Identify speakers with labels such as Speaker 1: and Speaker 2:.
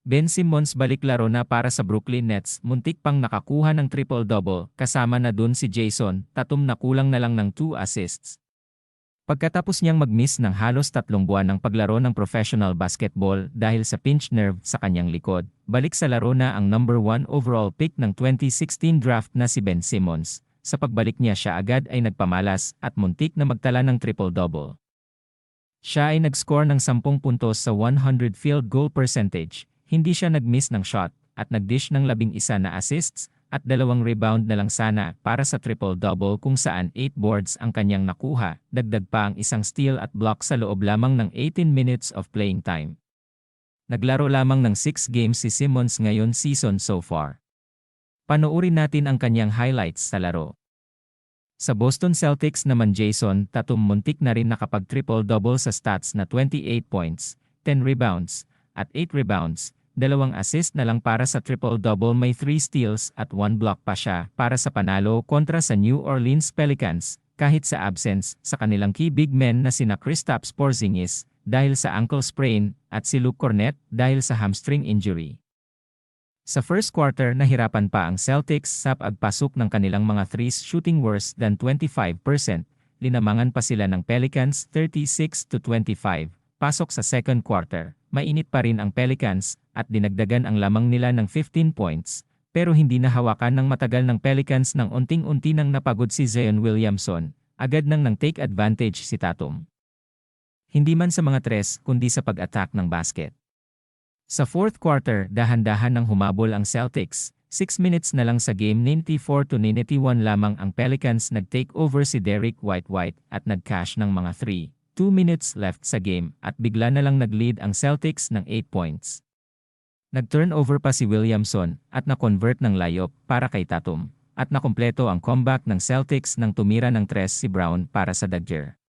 Speaker 1: Ben Simmons balik laro na para sa Brooklyn Nets, muntik pang nakakuha ng triple-double, kasama na dun si Jason Tatum na kulang na lang ng 2 assists. Pagkatapos niyang mag-miss ng halos 3 buwan ng paglaro ng professional basketball dahil sa pinched nerve sa kanyang likod, balik sa laro na ang number 1 overall pick ng 2016 draft na si Ben Simmons. Sa pagbalik niya siya agad ay nagpamalas at muntik na magtala ng triple-double. Siya ay nag-score ng 10 puntos sa 100 field goal percentage, hindi siya nag-miss ng shot, at nag-dish ng 11 na assists, at 2 rebound na lang sana para sa triple-double kung saan 8 boards ang kanyang nakuha, dagdag pa ang isang steal at block sa loob lamang ng 18 minutes of playing time. Naglaro lamang ng 6 games si Simmons ngayon season so far. Panoorin natin ang kanyang highlights sa laro. Sa Boston Celtics naman Jason Tatum muntik na rin nakapag-triple-double sa stats na 28 points, 10 rebounds, at 8 rebounds, 2 assist na lang para sa triple-double, may 3 steals at 1 block pa siya para sa panalo kontra sa New Orleans Pelicans, kahit sa absence sa kanilang key big men na sina Kristaps Porzingis dahil sa ankle sprain at si Luke Kornet dahil sa hamstring injury. Sa first quarter nahirapan pa ang Celtics sa pagpasok ng kanilang mga threes shooting worse than 25%, linamangan pa sila ng Pelicans 36-25, pasok sa second quarter. Mainit pa rin ang Pelicans at dinagdagan ang lamang nila ng 15 points, pero hindi nahawakan ng matagal ng Pelicans nang unting-unti nang napagod si Zion Williamson, agad nang take advantage si Tatum. Hindi man sa mga tres kundi sa pag-attack ng basket. Sa fourth quarter, dahan-dahan nang humabol ang Celtics, 6 minutes na lang sa game 94-91 lamang ang Pelicans nag-take over si Derrick White at nag-cash ng mga 3. 2 minutes left sa game at bigla na lang nag-lead ang Celtics ng 8 points. Nag-turnover pa si Williamson at na-convert ng layup para kay Tatum at nakumpleto ang comeback ng Celtics nang tumira ng 3 si Brown para sa Dagger.